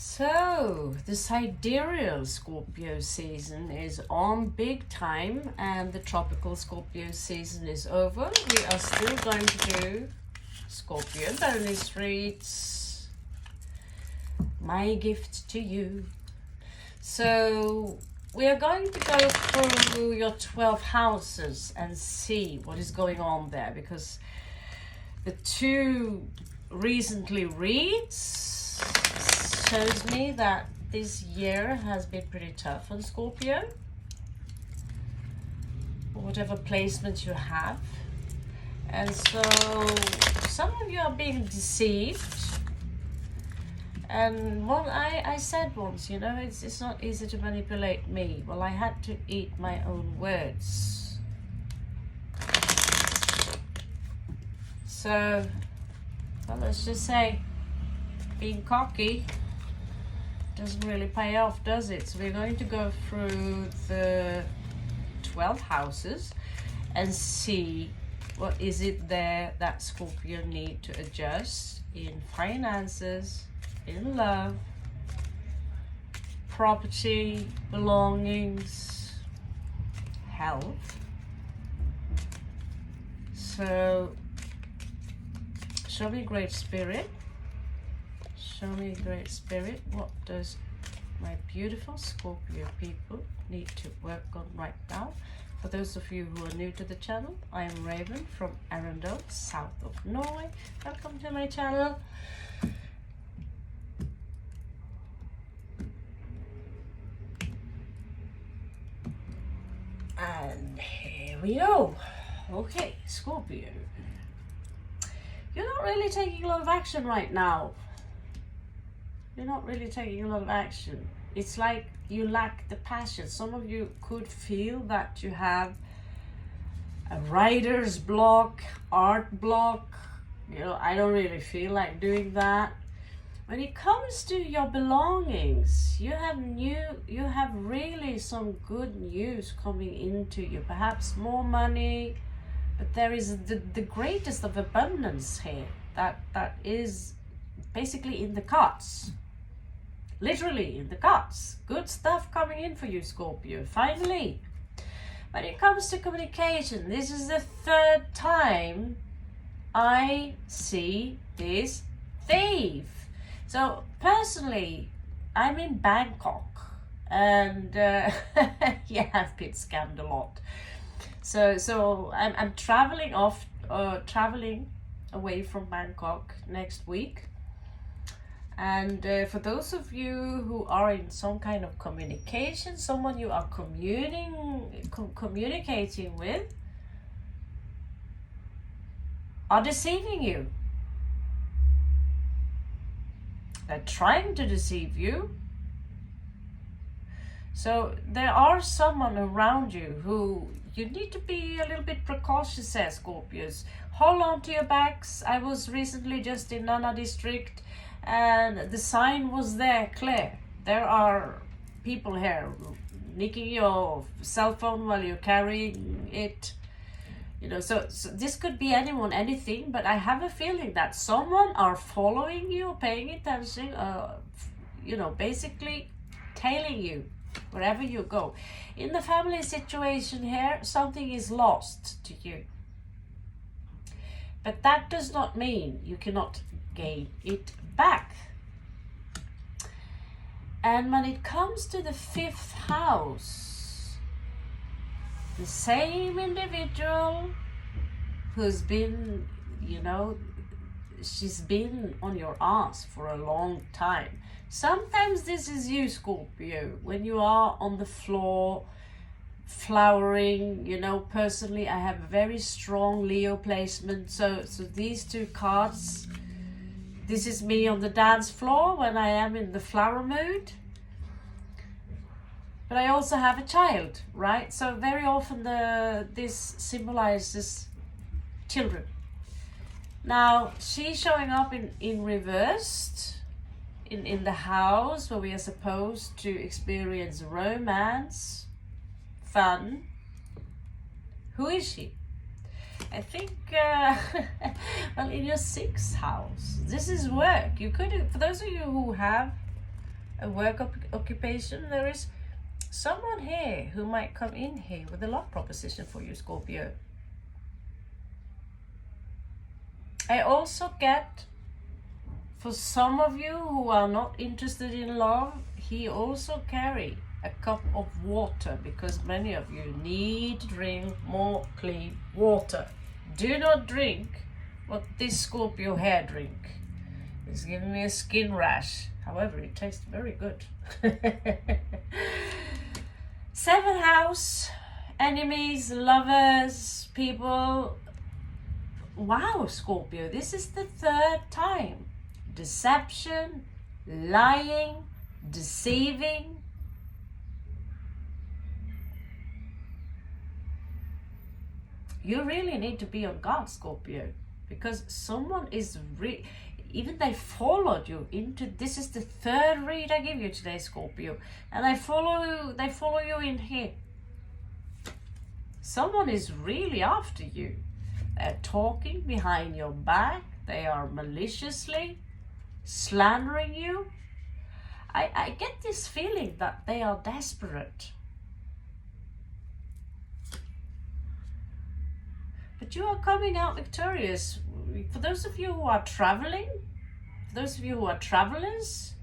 So, the sidereal Scorpio season is on big time and the tropical Scorpio season is over. We are still going to do Scorpio bonus reads. My gift to you. So, we are going to go through your 12 houses and see what is going on there, because the two recently reads shows me that this year has been pretty tough on Scorpio, whatever placement you have. And so some of you are being deceived. And I said once, it's not easy to manipulate me. Well, I had to eat my own words. So, well, let's just say being cocky doesn't really pay off, does it? So we're going to go through the 12 houses and see what is it there that Scorpio need to adjust in finances, in love, property, belongings, health. So show me great spirit. Show me, great spirit, what does my beautiful Scorpio people need to work on right now? For those of you who are new to the channel, I am Raven from Arendal, south of Norway. Welcome to my channel. And here we go. Okay, Scorpio. You're not really taking a lot of action right now. You're not really taking a lot of action. It's like you lack the passion. Some of you could feel that you have a writer's block, art block. I don't really feel like doing that. When it comes to your belongings, you have really some good news coming into you. Perhaps more money, but there is the greatest of abundance here. That is basically in the cards. Literally in the cards. Good stuff coming in for you, Scorpio. Finally. When it comes to communication, this is the third time I see this thief. So personally, I'm in Bangkok and yeah, I've been scammed a lot. So I'm traveling away from Bangkok next week. And for those of you who are in some kind of communication, someone you are communicating with are deceiving you. They're trying to deceive you. So there are someone around you who you need to be a little bit precautious there, Scorpios. Hold on to your backs. I was recently just in Nana district, and the sign was there clear. There are people here nicking your cell phone while you're carrying it. So this could be anyone, anything, but I have a feeling that someone are following you, paying attention, basically tailing you wherever you go. In the family situation here, something is lost to you. But that does not mean you cannot gain it back. And when it comes to the 5th house, the same individual who's been, she's been on your ass for a long time. Sometimes this is you, Scorpio, when you are on the floor flowering. Personally, I have a very strong Leo placement. So these two cards, this is me on the dance floor when I am in the flower mood. But I also have a child, right? So very often this symbolizes children. Now, she's showing up in reversed, in the house where we are supposed to experience romance, fun. Who is she? I think, well, in your 6th house, this is work. You could, for those of you who have a work occupation. There is someone here who might come in here with a love proposition for you, Scorpio. I also get, for some of you who are not interested in love, he also carry a cup of water, because many of you need to drink more clean water. Do not drink what this Scorpio hair drink. It's giving me a skin rash. However, it tastes very good. 7th house, enemies, lovers, people. Wow, Scorpio, this is the 3rd time. Deception, lying, deceiving. You really need to be on guard, Scorpio, because someone is even they followed you into, this is the 3rd read I give you today, Scorpio, and they follow you in here. Someone is really after you. They're talking behind your back. They are maliciously slandering you. I get this feeling that they are desperate. But you are coming out victorious. For those of you who are traveling, for those of you who are travelers,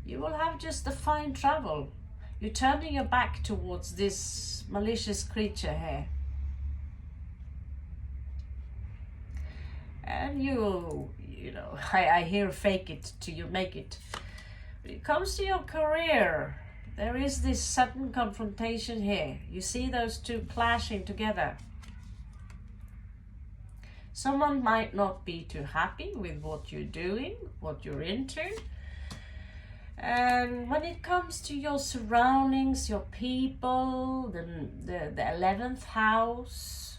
you will have just a fine travel. You're turning your back towards this malicious creature here. And you know, I hear fake it till you make it. When it comes to your career, there is this sudden confrontation here. You see those two clashing together. Someone might not be too happy with what you're doing, what you're into. And when it comes to your surroundings, your people, the 11th house,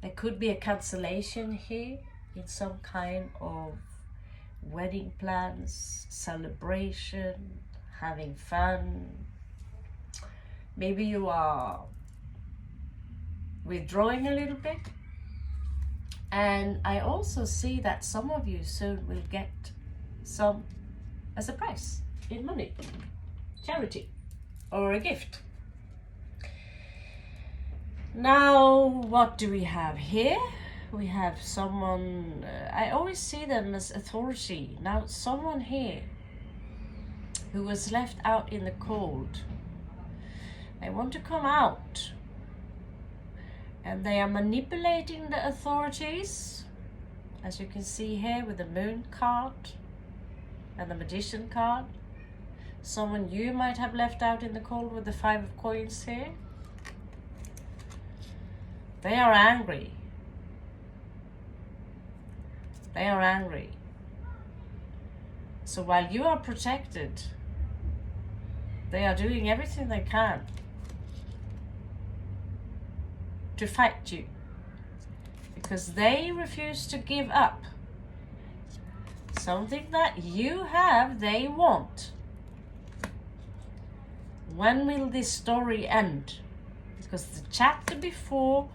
there could be a cancellation here in some kind of wedding plans, celebration, having fun. Maybe you are withdrawing a little bit. And I also see that some of you soon will get some as a prize in money, charity, or a gift. Now, what do we have here? We have someone, I always see them as authority. Now, someone here who was left out in the cold. They want to come out. And they are manipulating the authorities, as you can see here with the Moon card and the Magician card. Someone you might have left out in the cold with the 5 of coins here. They are angry. They are angry. So while you are protected, they are doing everything they can to fight you, because they refuse to give up something that you have. They want. When will this story end? Because the chapter before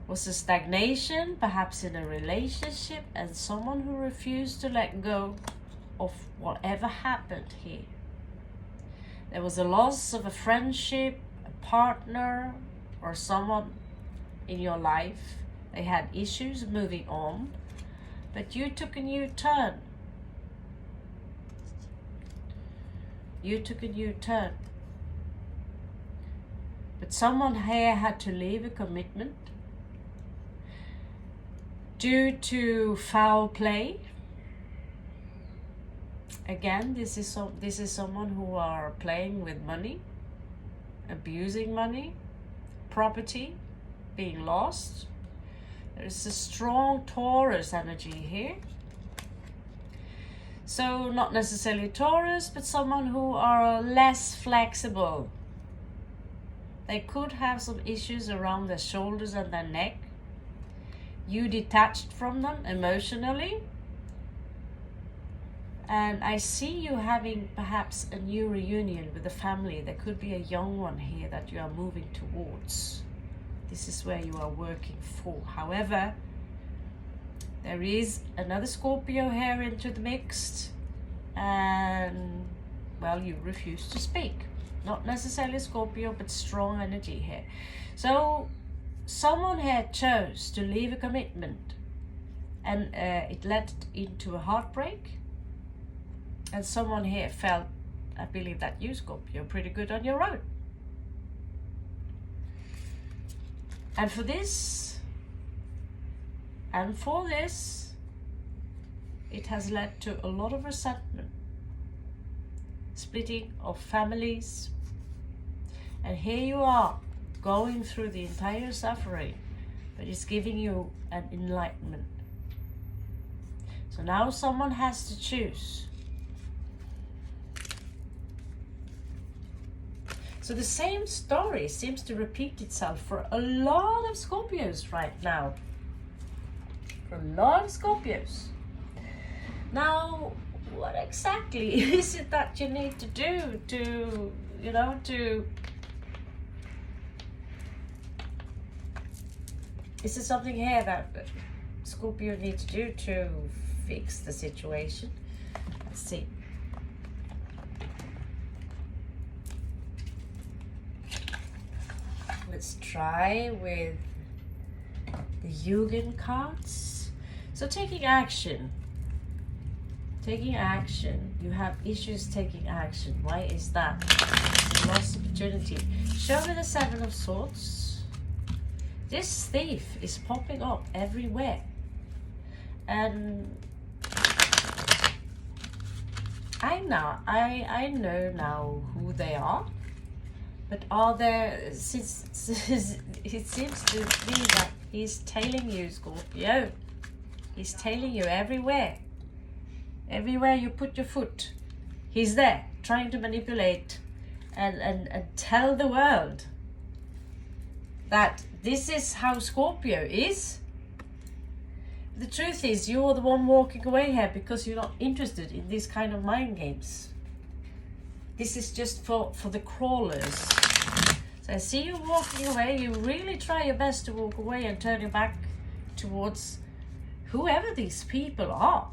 was a stagnation, perhaps in a relationship, and someone who refused to let go of whatever happened here. There was a loss of a friendship, a partner, or someone in your life. They had issues moving on, but you took a new turn. You took a new turn. But someone here had to leave a commitment due to foul play. Again, this is someone who are playing with money, abusing money, property being lost. There is a strong Taurus energy here. So not necessarily Taurus, but someone who are less flexible. They could have some issues around their shoulders and their neck. You detached from them emotionally. And I see you having perhaps a new reunion with the family. There could be a young one here that you are moving towards. This is where you are working for. However, there is another Scorpio here into the mix. and, well, you refuse to speak. Not necessarily Scorpio, but strong energy here. So someone here chose to leave a commitment, and it led into a heartbreak. And someone here felt, I believe that you, Scorpio, are pretty good on your own. And for this, it has led to a lot of resentment, splitting of families. And here you are, going through the entire suffering, but it's giving you an enlightenment. So now someone has to choose. So the same story seems to repeat itself for a lot of Scorpios right now. For a lot of Scorpios. Now, what exactly is it that you need to do to, is there something here that Scorpio needs to do to fix the situation? Let's see. Let's try with the Yugen cards. So taking action. Taking action. You have issues taking action. Why is that? Lost opportunity. Show me the Seven of Swords. This thief is popping up everywhere. And I know now who they are. But are there, since it seems to me that he's tailing you, Scorpio. He's tailing you everywhere. Everywhere you put your foot, he's there, trying to manipulate and tell the world that this is how Scorpio is. The truth is, you're the one walking away here because you're not interested in this kind of mind games. This is just for the crawlers. So I see you walking away. You really try your best to walk away and turn your back towards whoever these people are.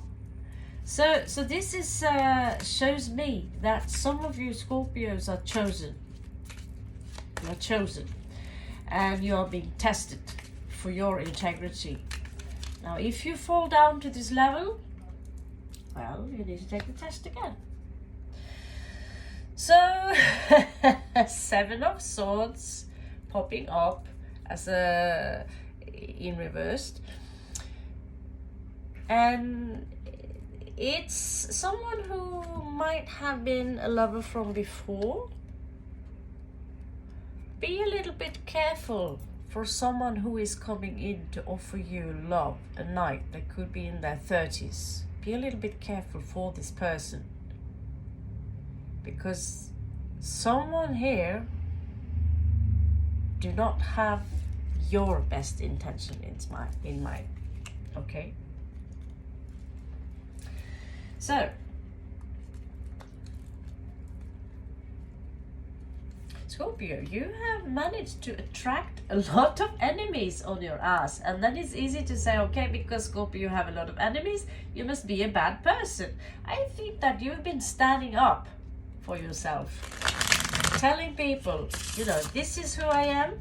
So this is shows me that some of you Scorpios are chosen. You are chosen. And you are being tested for your integrity. Now, if you fall down to this level, well, you need to take the test again. So, Seven of Swords popping up as in reversed. And it's someone who might have been a lover from before. Be a little bit careful for someone who is coming in to offer you love at night. They could be in their 30s. Be a little bit careful for this person. Because someone here do not have your best intention in mind. Okay? So, Scorpio, you have managed to attract a lot of enemies on your ass. And then it's easy to say, okay, because Scorpio, you have a lot of enemies, you must be a bad person. I think that you've been standing up for yourself. Telling people, this is who I am.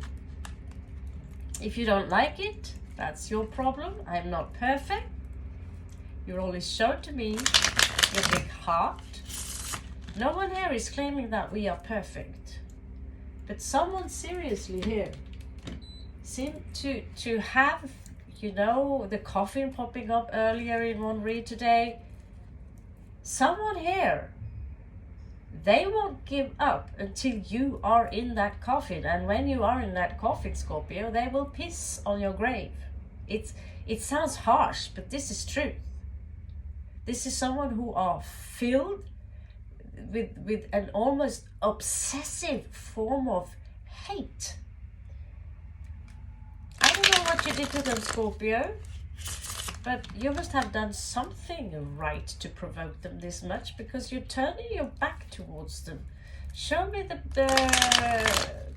If you don't like it, that's your problem. I'm not perfect. You're always shown to me your big heart. No one here is claiming that we are perfect. But someone seriously here seemed to have, the coffin popping up earlier in one read today. Someone here, they won't give up until you are in that coffin. And when you are in that coffin, Scorpio, they will piss on your grave. It sounds harsh, but this is truth. This is someone who are filled with an almost obsessive form of hate. I don't know what you did to them, Scorpio, but you must have done something right to provoke them this much, because you're turning your back towards them. Show me the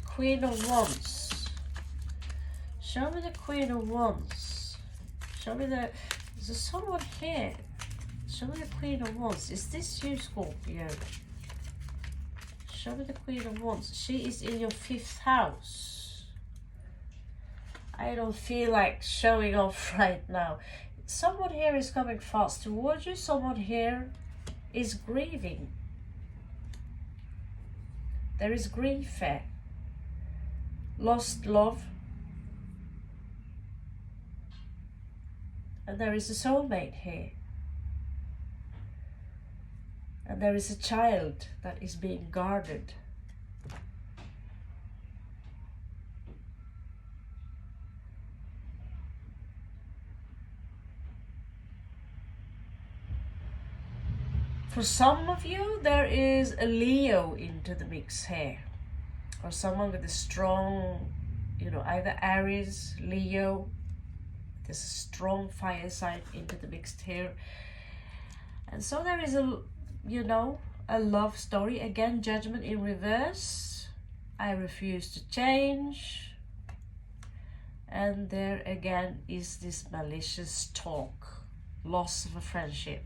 Queen of Wands. Show me the Queen of Wands. Show me there's someone here Show me the Queen of Wands. Is this you, Scorpio? Show me the Queen of Wands. She is in your 5th house. I don't feel like showing off right now. Someone here is coming fast towards you. Someone here is grieving. There is grief here. Lost love. And there is a soulmate here. And there is a child that is being guarded. For some of you, there is a Leo into the mix here. Or someone with a strong, you know, either Aries, Leo. There's a strong fire sign into the mix here. And so there is a, you know, a love story. Again, Judgment in reverse. I refuse to change. And there again is this malicious talk. Loss of a friendship.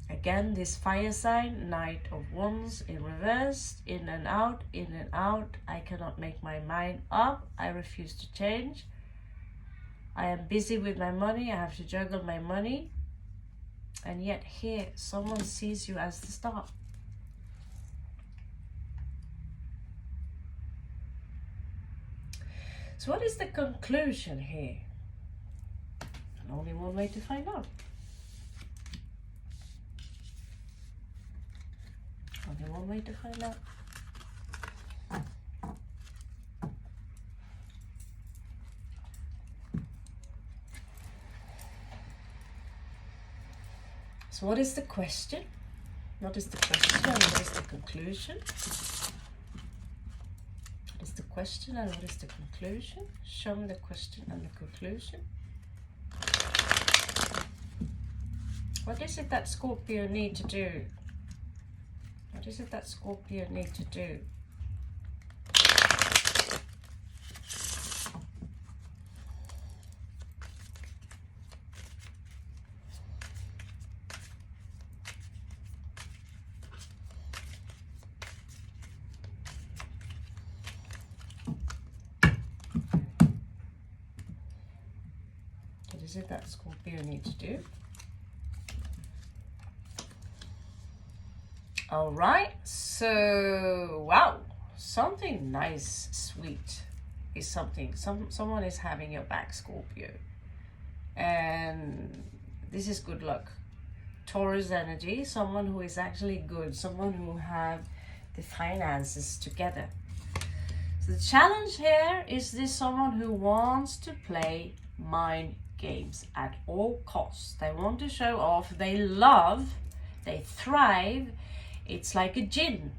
Again, this fire sign, Knight of Wands in reverse, in and out, in and out. I cannot make my mind up. I refuse to change. I am busy with my money. I have to juggle my money. And yet here, someone sees you as the star. So what is the conclusion here? And only one way to find out. Only one way to find out. So what is the question? What is the question and what is the conclusion? What is the question and what is the conclusion? Show me the question and the conclusion. What is it that Scorpio need to do? What is it that Scorpio need to do? What is it that Scorpio need to do? All right, so wow, something nice, sweet is something. Someone is having your back, Scorpio, and this is good luck. Taurus energy, someone who is actually good, someone who have the finances together. So the challenge here is this someone who wants to play mind games at all costs. They want to show off. They love. They thrive. It's like a jinn.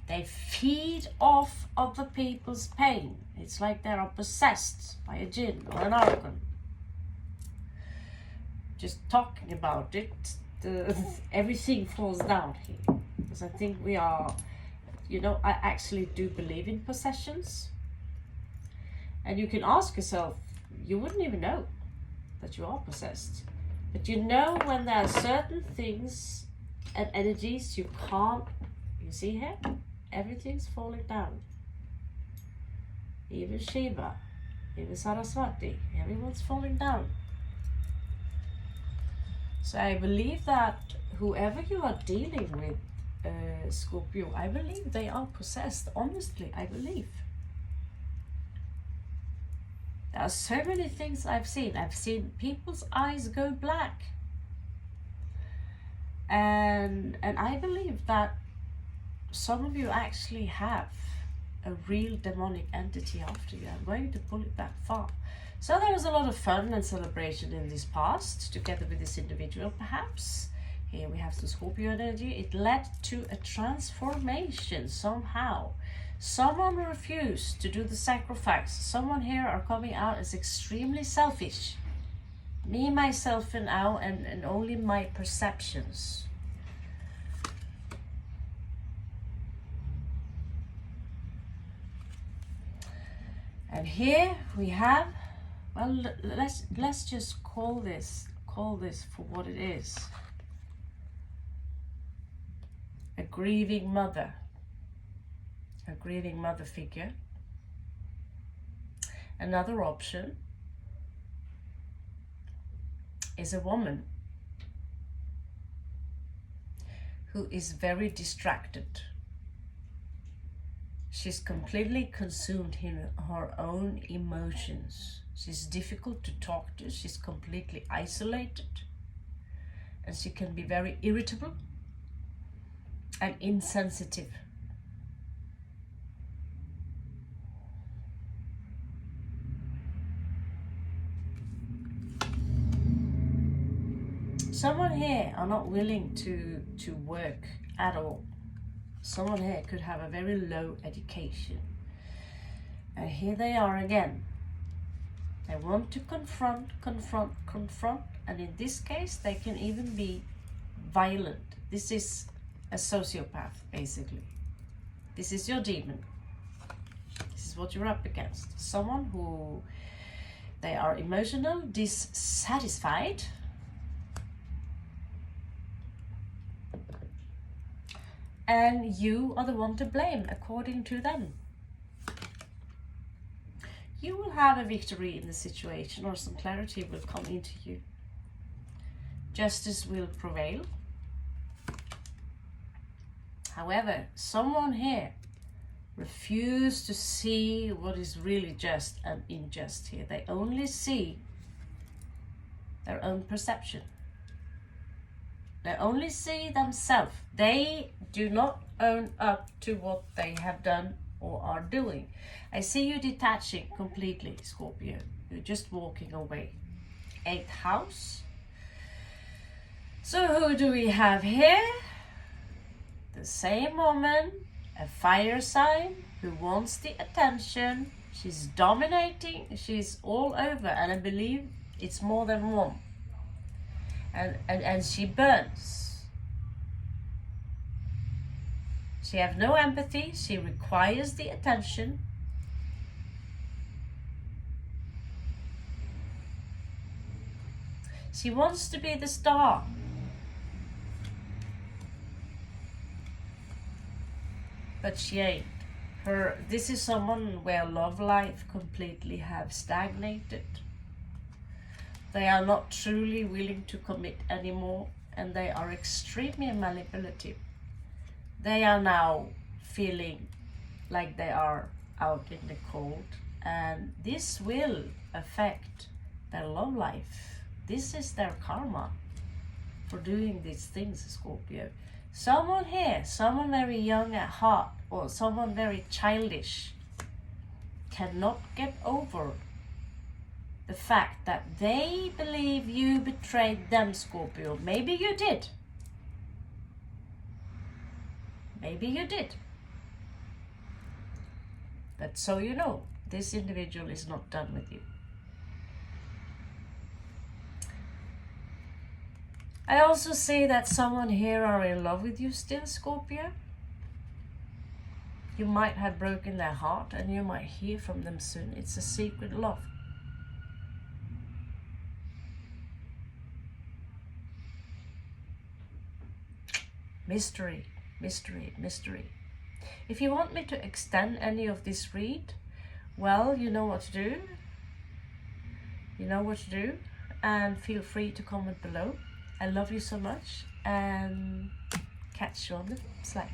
They feed off other people's pain. It's like they are possessed by a jinn or an archon. Just talking about it, everything falls down here. Because I think we are, you know, I actually do believe in possessions. And you can ask yourself, you wouldn't even know that you are possessed. But you know when there are certain things and energies you can't, you see here, everything's falling down. Even Shiva, even Saraswati, everyone's falling down. So I believe that whoever you are dealing with, Scorpio, I believe they are possessed. Honestly, I believe. There are so many things I've seen. I've seen people's eyes go black. And I believe that some of you actually have a real demonic entity after you. I'm going to pull it that far. So there was a lot of fun and celebration in this past, together with this individual perhaps. Here we have some Scorpio energy. It led to a transformation somehow. Someone refused to do the sacrifice. Someone here are coming out as extremely selfish. Me, myself, and now, and only my perceptions. And here we have, well, let's just call call this for what it is. A grieving mother figure. Another option is a woman who is very distracted. She's completely consumed in her own emotions. She's difficult to talk to. She's completely isolated. And she can be very irritable and insensitive. Someone here are not willing to work at all. Someone here could have a very low education. And here they are again. They want to confront, and in this case they can even be violent. This is a sociopath, basically. This is your demon. This is what you're up against. Someone who, they are emotional, dissatisfied, and you are the one to blame, according to them. You will have a victory in the situation, or some clarity will come into you. Justice will prevail. However, someone here refuses to see what is really just and unjust here. They only see their own perception. They only see themselves. They do not own up to what they have done or are doing. I see you detaching completely, Scorpio. You're just walking away. 8th house. So who do we have here? The same woman, a fire sign who wants the attention. She's dominating. She's all over, and I believe it's more than one. And she burns. She has no empathy. She requires the attention. She wants to be the star. But she ain't. This is someone where love life completely have stagnated. They are not truly willing to commit anymore, and they are extremely manipulative. They are now feeling like they are out in the cold, and this will affect their love life. This is their karma for doing these things, Scorpio. Someone here, someone very young at heart, or someone very childish, cannot get over the fact that they believe you betrayed them, Scorpio. Maybe you did. Maybe you did. But so you know, this individual is not done with you. I also see that someone here are in love with you still, Scorpio. You might have broken their heart, and you might hear from them soon. It's a secret love. Mystery, mystery, mystery. If you want me to extend any of this read, well, you know what to do. You know what to do, and feel free to comment below. I love you so much, and catch you on the slide.